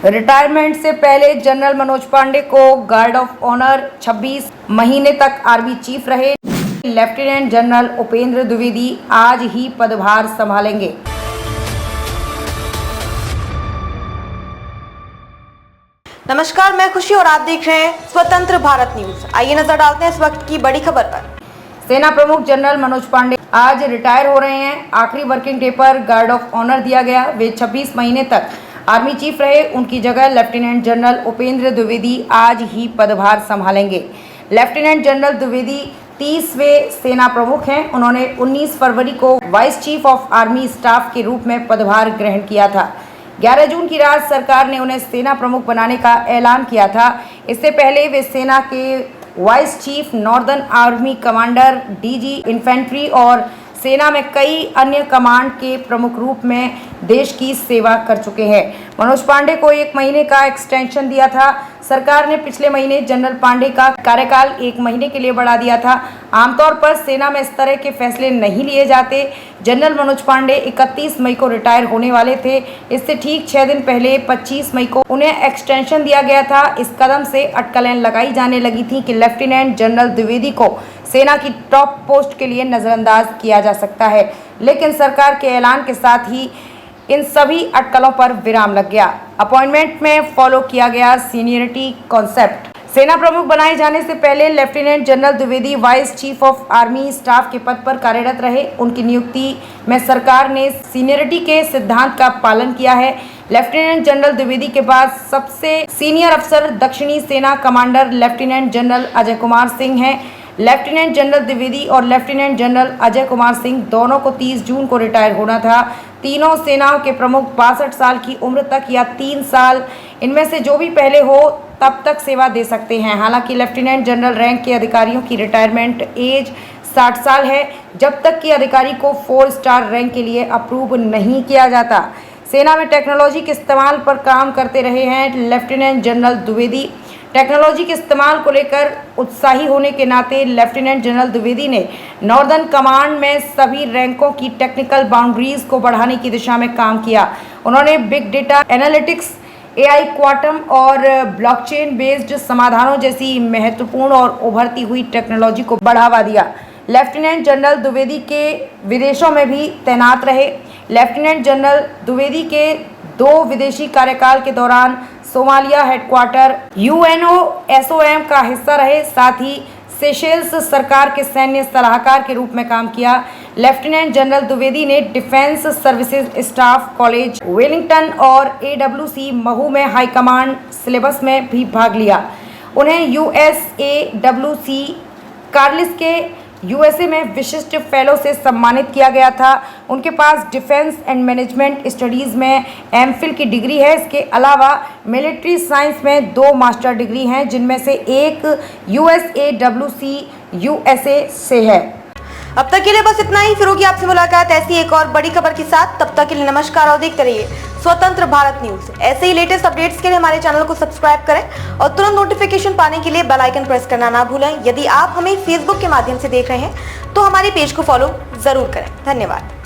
Retirement से पहले general Manoj Pandey को गार्ड ऑफ ऑनर 26 महीने तक आर्मी चीफ रहे। लेफ्टिनेंट जनरल उपेंद्र द्विवेदी आज ही पदभार संभालेंगे। नमस्कार, मैं खुशी और आप देख रहे हैं स्वतंत्र भारत न्यूज। आइए नजर डालते हैं इस वक्त की बड़ी खबर पर। सेना प्रमुख जनरल मनोज पांडे आज रिटायर हो रहे हैं। आखिरी वर्किंग डे पर गार्ड ऑफ ऑनर दिया गया। वे 26 महीने तक आर्मी चीफ रहे। उनकी जगह लेफ्टिनेंट जनरल उपेंद्र द्विवेदी आज ही पदभार संभालेंगे। लेफ्टिनेंट जनरल द्विवेदी 30वें सेना प्रमुख हैं। उन्होंने 19 फरवरी को vice chief of army staff के रूप में पदभार ग्रहण किया था। 11 जून की रात सरकार ने उन्हें सेना प्रमुख बनाने का ऐलान किया था। इससे पहले वे सेना के vice chief, northern army commander, DG infantry और सेना में कई अन्य कमांड के प्रमुख रूप में देश की सेवा कर चुके हैं। मनोज पांडे को 1 महीने का एक्सटेंशन दिया था। सरकार ने पिछले महीने जनरल पांडे का कार्यकाल 1 महीने के लिए बढ़ा दिया था। आमतौर पर सेना में इस तरह के फैसले नहीं लिए जाते। जनरल मनोज पांडे 31 मई को रिटायर होने वाले थे। इससे ठीक 6 दिन पहले 25 मई को उन्हें एक्सटेंशन दिया गया था। इस कदम से अटकलें लगाई जाने लगी थी कि लेफ्टिनेंट जनरल द्विवेदी को सेना की टॉप पोस्ट के लिए नज़रअंदाज किया जा सकता है, लेकिन सरकार के ऐलान के साथ ही इन सभी अटकलों पर विराम लग गया। अपॉइंटमेंट में फॉलो किया गया सीनियरिटी कॉन्सेप्ट। सेना प्रमुख बनाए जाने से पहले lieutenant general Dwivedi vice chief of army staff के पद पर कार्यरत रहे। उनकी नियुक्ति में सरकार ने सीनियरिटी के सिद्धांत का पालन किया है। लेफ्टिनेंट जनरल द्विवेदी के बाद सबसे सीनियर अफसर दक्षिणी सेना commander lieutenant general Ajay Kumar Singh हैं। लेफ्टिनेंट जनरल द्विवेदी और लेफ्टिनेंट जनरल अजय कुमार सिंह दोनों को 30 जून को रिटायर होना था। तीनों सेनाओं के प्रमुख 62 साल की उम्र तक या 3 साल इनमें से जो भी पहले हो तब तक सेवा दे सकते हैं। हालांकि लेफ्टिनेंट जनरल रैंक के अधिकारियों की रिटायरमेंट एज 60 साल है, जब तक कि अधिकारी को 4 स्टार रैंक के लिए अप्रूव नहीं किया जाता। सेना में टेक्नोलॉजी के इस्तेमाल पर काम करते रहे हैं लेफ्टिनेंट जनरल द्विवेदी। टेक्नोलॉजी के इस्तेमाल को लेकर उत्साही होने के नाते लेफ्टिनेंट जनरल द्विवेदी ने नॉर्दर्न कमांड में सभी रैंकों की टेक्निकल बाउंड्रीज को बढ़ाने की दिशा में काम किया। उन्होंने big data analytics, AI, quantum और ब्लॉकचेन बेस्ड समाधानों जैसी महत्वपूर्ण और उभरती हुई टेक्नोलॉजी को बढ़ावा दिया। लेफ्टिनेंट जनरल द्विवेदी के विदेशों में भी तैनात रहे। लेफ्टिनेंट जनरल द्विवेदी के 2 विदेशी कार्यकाल के दौरान सोमालिया हेडक्वार्टर UNOSOM का हिस्सा रहे। साथ ही सेशेल्स सरकार के सैन्य सलाहकार के रूप में काम किया। लेफ्टिनेंट जनरल द्विवेदी ने defence services staff college Wellington और AWC महू में हाई कमांड सिलेबस में भी भाग लिया। उन्हें USAWC कार्लिस के USA में विशिष्ट फेलो से सम्मानित किया गया था। उनके पास डिफेंस एंड मैनेजमेंट स्टडीज़ में MPhil की डिग्री है। इसके अलावा मिलिट्री साइंस में 2 मास्टर डिग्री हैं, जिनमें से एक USAWC USA से है। अब तक के लिए बस इतना ही। फिर होगी आपसे मुलाकात ऐसी एक और बड़ी खबर के साथ। तब तक के लिए नमस्कार और देखते रहिए स्वतंत्र भारत न्यूज। ऐसे ही लेटेस्ट अपडेट्स के लिए हमारे चैनल को सब्सक्राइब करें और तुरंत नोटिफिकेशन पाने के लिए बेल आइकन प्रेस करना ना भूलें। यदि आप हमें फेसबुक के माध्यम से देख रहे हैं तो हमारे पेज को फॉलो जरूर करें। धन्यवाद।